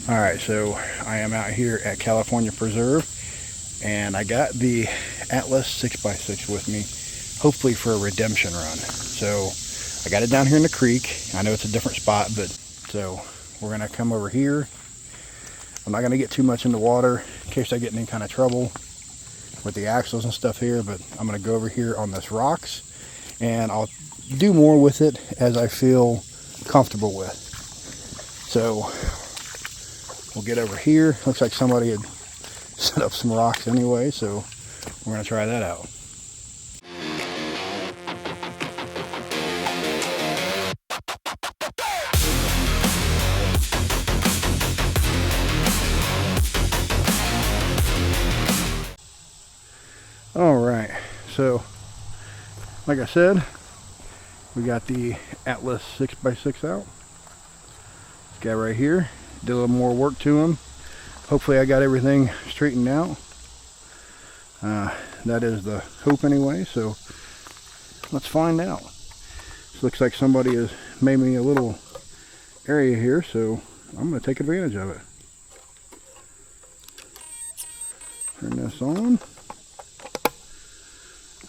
Alright, so I am out here at California Preserve, and I got the Atlas 6x6 with me, hopefully for a redemption run. So I got it down here in the creek. I know it's a different spot, but so we're going to come over here. I'm not going to get too much in the water in case I get in any kind of trouble with the axles and stuff here, but I'm going to go over here on this rocks, and I'll do more with it as I feel comfortable with. So we'll get over here. Looks like somebody had set up some rocks anyway, so we're going to try that out. Alright, so like I said, we got the Atlas 6x6 out. This guy right here. Did a little more work to him. Hopefully I got everything straightened out. That is the hope anyway, so let's find out. This looks like somebody has made me a little area here, so I'm going to take advantage of it. Turn this on.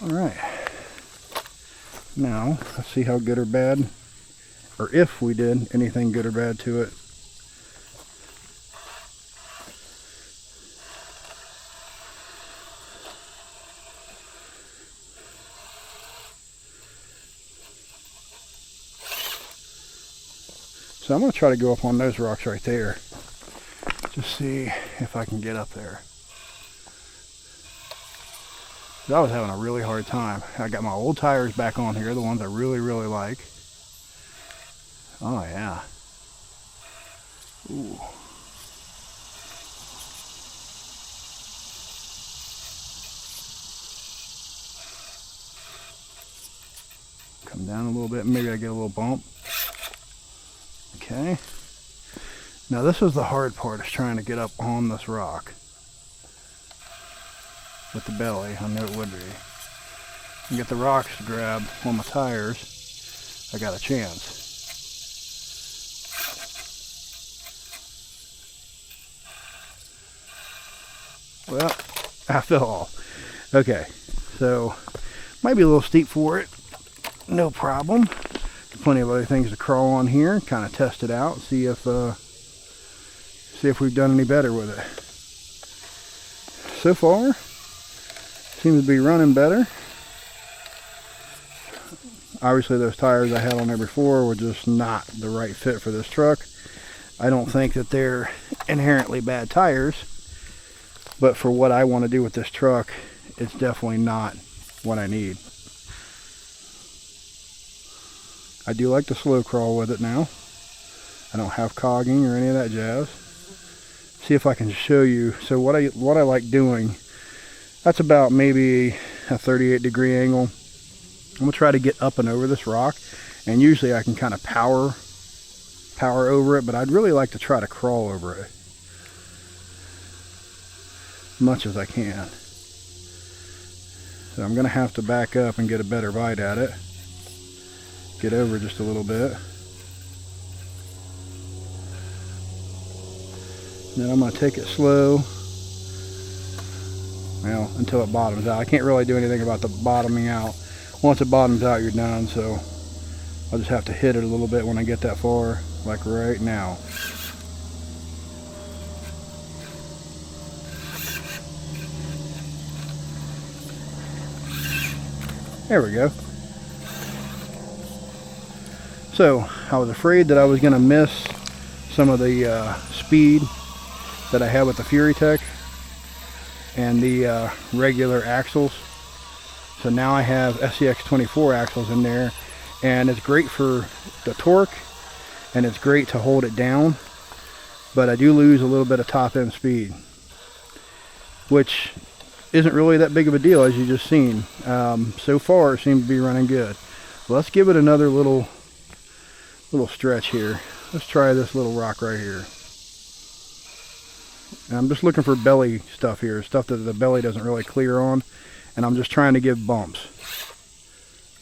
Alright. Now, let's see how good or bad, or if we did anything good or bad to it. So I'm going to try to go up on those rocks right there. Just see if I can get up there. I was having a really hard time. I got my old tires back on here, the ones I really like. Oh yeah. Ooh. Come down a little bit, maybe I get a little bump. Okay. Now this is the hard part, is trying to get up on this rock. With the belly, I knew it would be. And get the rocks to grab on my tires, I got a chance. Well, I fell off. Okay, so might be a little steep for it. No problem. Plenty of other things to crawl on here, kind of test it out, see if we've done any better with it. So far, seems to be running better. Obviously those tires I had on there before were just not the right fit for this truck. I don't think that they're inherently bad tires, but for what I want to do with this truck, it's definitely not what I need. I do like to slow crawl with it now. I don't have cogging or any of that jazz. See if I can show you. So what I like doing, that's about maybe a 38-degree angle. I'm going to try to get up and over this rock, and usually I can kind of power over it, but I'd really like to try to crawl over it as much as I can. So I'm going to have to back up and get a better bite at it. Get over just a little bit. Then I'm going to take it slow. Well, until it bottoms out. I can't really do anything about the bottoming out. Once it bottoms out, you're done, so I'll just have to hit it a little bit when I get that far, like right now. There we go. So, I was afraid that I was going to miss some of the speed that I had with the Fury Tech and the regular axles. So now I have SCX24 axles in there, and it's great for the torque, and it's great to hold it down, but I do lose a little bit of top end speed, which isn't really that big of a deal, as you just seen. So far it seems to be running good. Let's give it another little stretch here. Let's try this little rock right here. And I'm just looking for belly stuff here, stuff that the belly doesn't really clear on, and I'm just trying to give bumps.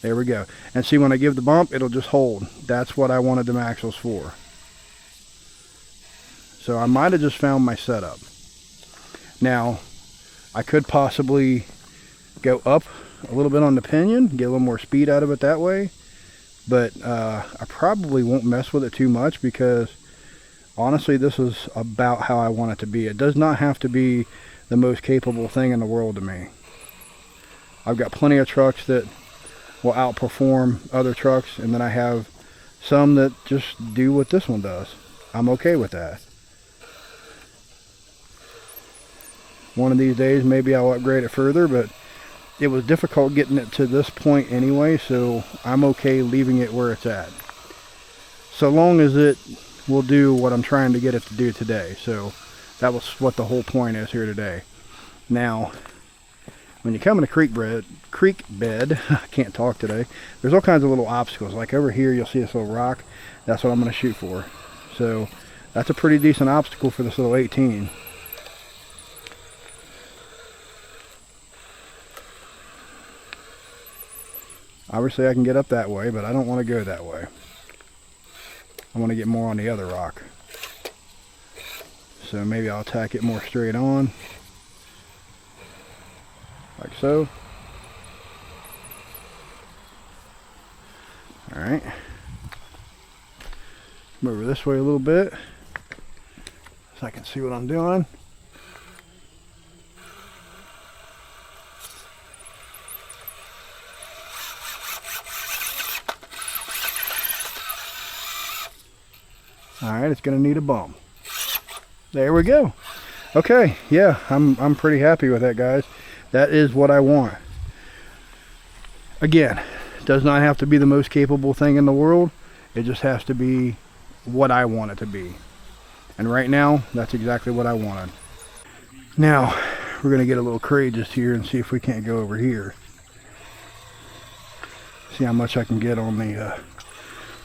There we go. And see, when I give the bump, it'll just hold. That's what I wanted the axles for. So I might have just found my setup. Now, I could possibly go up a little bit on the pinion, get a little more speed out of it that way. But I probably won't mess with it too much because honestly, this is about how I want it to be. It does not have to be the most capable thing in the world to me. I've got plenty of trucks that will outperform other trucks, and then I have some that just do what this one does. I'm okay with that. One of these days maybe I'll upgrade it further, but it was difficult getting it to this point anyway, so I'm okay leaving it where it's at. So long as it will do what I'm trying to get it to do today. So that was what the whole point is here today. Now, when you come in a creek bed, I can't talk today, there's all kinds of little obstacles. Like over here, you'll see this little rock. That's what I'm going to shoot for. So that's a pretty decent obstacle for this little 18. Obviously I can get up that way, but I don't want to go that way. I want to get more on the other rock. So maybe I'll tack it more straight on. Like so. Alright. Come over this way a little bit so I can see what I'm doing. Alright, it's going to need a bump. There we go. Okay, yeah, I'm pretty happy with that, guys. That is what I want. Again, it does not have to be the most capable thing in the world. It just has to be what I want it to be. And right now, that's exactly what I wanted. Now, we're going to get a little courageous here and see if we can't go over here. See how much I can get on the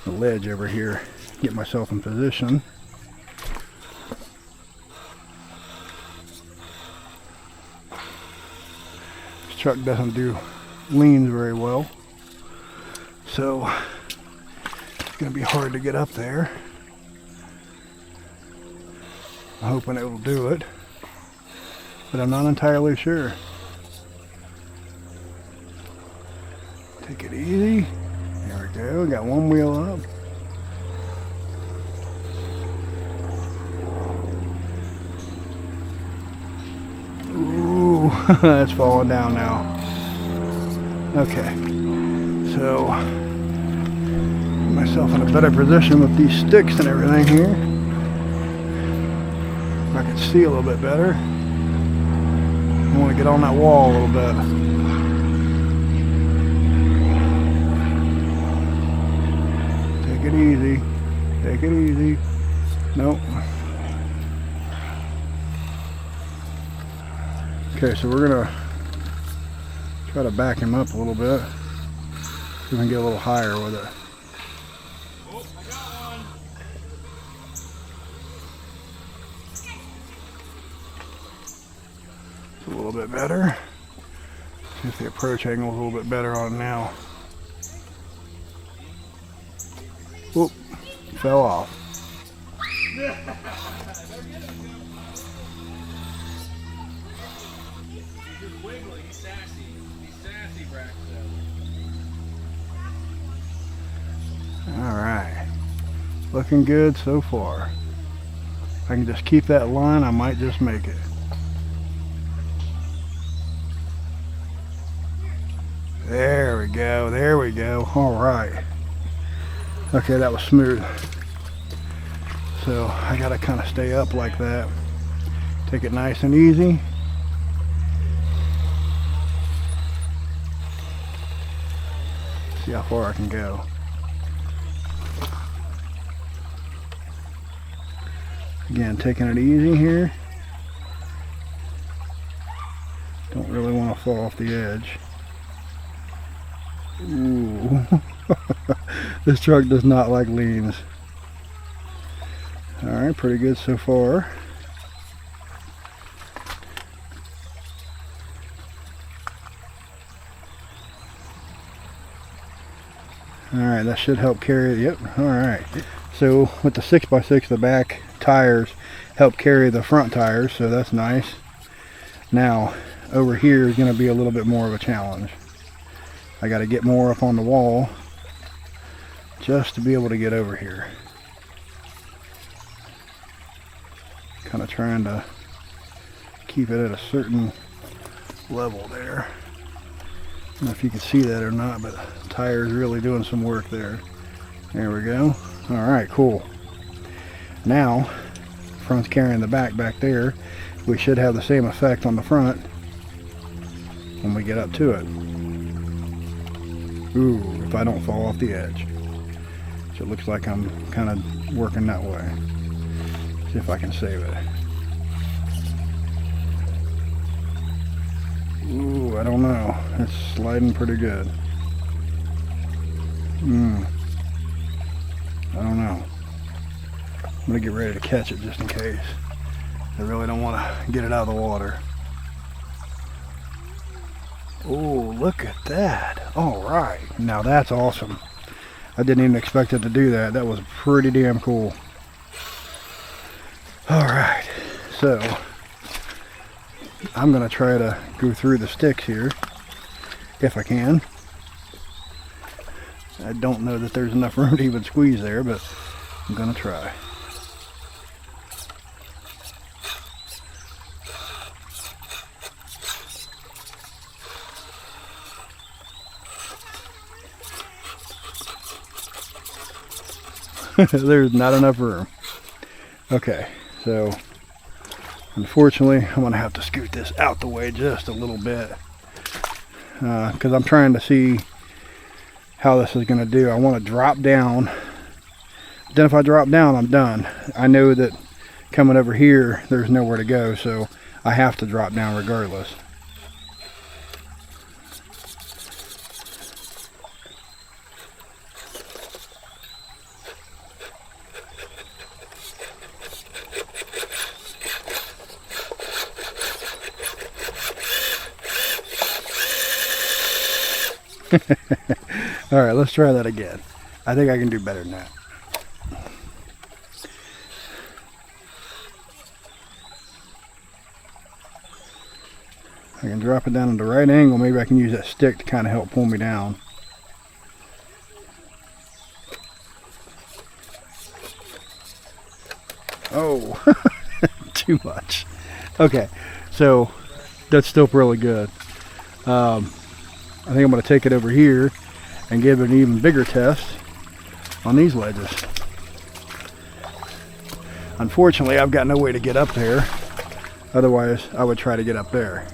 ledge over here. Get myself in position. This truck doesn't do leans very well, so it's going to be hard to get up there. I'm hoping it will do it, but I'm not entirely sure. Take it easy. There we go. Got one wheel up. It's falling down now. Okay, so put myself in a better position with these sticks and everything here. If I can see a little bit better. I want to get on that wall a little bit. Take it easy. Take it easy. Nope. Okay, so we're gonna try to back him up a little bit so we can get a little higher with it. Oh, I got one. It's a little bit better. See if the approach angle is a little bit better on it now. Whoop, fell off. Wiggly, he's sassy. He's sassy, Braxton. Alright. Looking good so far. If I can just keep that line, I might just make it. There we go. There we go. Alright. Okay, that was smooth. So I gotta kind of stay up like that. Take it nice and easy. See how far I can go. Again, taking it easy here. Don't really want to fall off the edge. Ooh. This truck does not like leans. Alright, pretty good so far. Alright, that should help carry it. Yep, alright. So with the 6x6, the back tires help carry the front tires, so that's nice. Now over here is going to be a little bit more of a challenge. I got to get more up on the wall just to be able to get over here. Kind of trying to keep it at a certain level there. I don't know if you can see that or not, but the tire's really doing some work there. There we go. Alright, cool. Now, front's carrying the back there. We should have the same effect on the front when we get up to it. Ooh, if I don't fall off the edge. So it looks like I'm kind of working that way. See if I can save it. Ooh, I don't know. It's sliding pretty good. I don't know. I'm gonna get ready to catch it just in case. I really don't want to get it out of the water. Oh, look at that. All right. Now that's awesome. I didn't even expect it to do that. That was pretty damn cool. All right. So I'm going to try to go through the sticks here if I can. I don't know that there's enough room to even squeeze there, but I'm going to try. There's not enough room. Okay, so unfortunately I'm going to have to scoot this out the way just a little bit because I'm trying to see how this is going to do. I want to drop down. Then if I drop down, I'm done. I know that coming over here there's nowhere to go, so I have to drop down regardless. All right, let's try that again. I think I can do better than that. I can drop it down at the right angle. Maybe I can use that stick to kind of help pull me down. Oh, too much. Okay, so that's still really good. I think I'm going to take it over here and give it an even bigger test on these ledges. Unfortunately, I've got no way to get up there. Otherwise, I would try to get up there.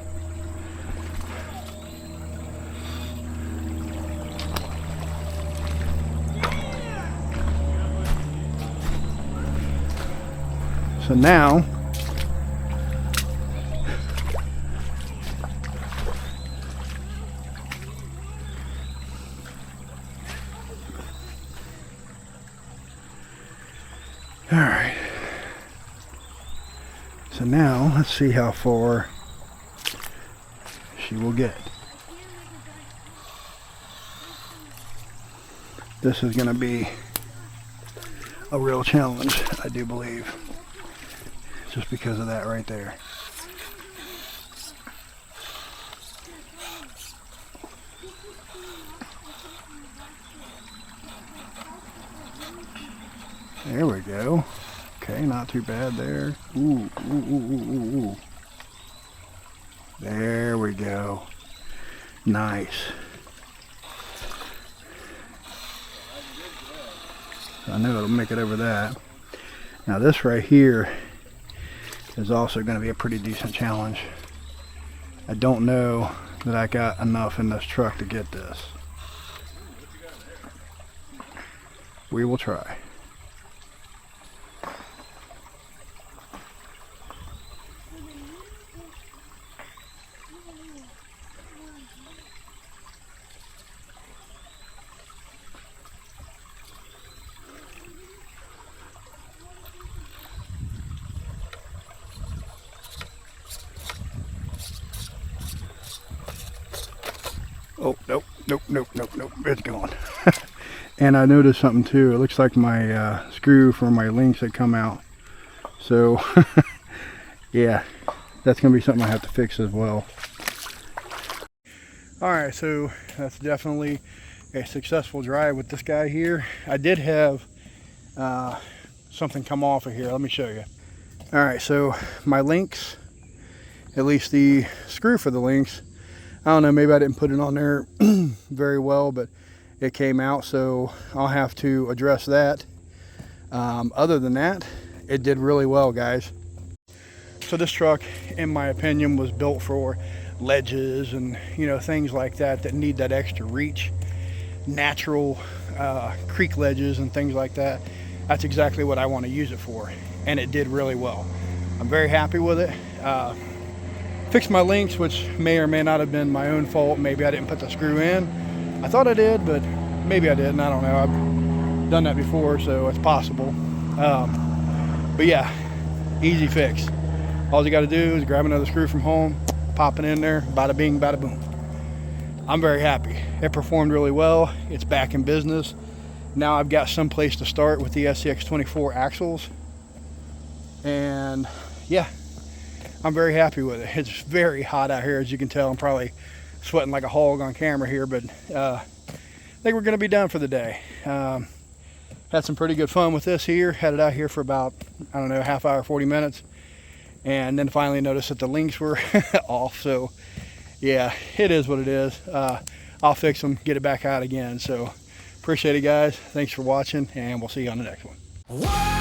So now, all right. So now let's see how far she will get. This is going to be a real challenge, I do believe, just because of that right there. There we go. Okay, not too bad there. Ooh, ooh, ooh, ooh, ooh, ooh. There we go. Nice. I know it'll make it over that. Now this right here is also going to be a pretty decent challenge. I don't know that I got enough in this truck to get this. We will try. Oh, nope, nope, nope, nope, nope, it's gone. And I noticed something too. It looks like my screw for my links had come out. So yeah, that's gonna be something I have to fix as well. All right, so that's definitely a successful drive with this guy here. I did have something come off of here. Let me show you. All right, so my links, at least the screw for the links, I don't know, maybe I didn't put it on there very well, but it came out, so I'll have to address that. Other than that, it did really well, guys. So this truck, in my opinion, was built for ledges and, you know, things like that that need that extra reach. Natural creek ledges and things like that. That's exactly what I want to use it for, and it did really well. I'm very happy with it. Fixed my links, which may or may not have been my own fault. Maybe I didn't put the screw in. I thought I did, but maybe I didn't. I don't know. I've done that before, so it's possible. But yeah, easy fix. All you got to do is grab another screw from home, pop it in there, bada bing, bada boom. I'm very happy. It performed really well. It's back in business. Now I've got some place to start with the SCX24 axles. And yeah, I'm very happy with it. It's very hot out here, as you can tell. I'm probably sweating like a hog on camera here, but I think we're going to be done for the day. Had some pretty good fun with this here. Had it out here for about, I don't know, half hour, 40 minutes. And then finally noticed that the links were off. So yeah, it is what it is. I'll fix them, get it back out again. So appreciate it, guys. Thanks for watching, and we'll see you on the next one.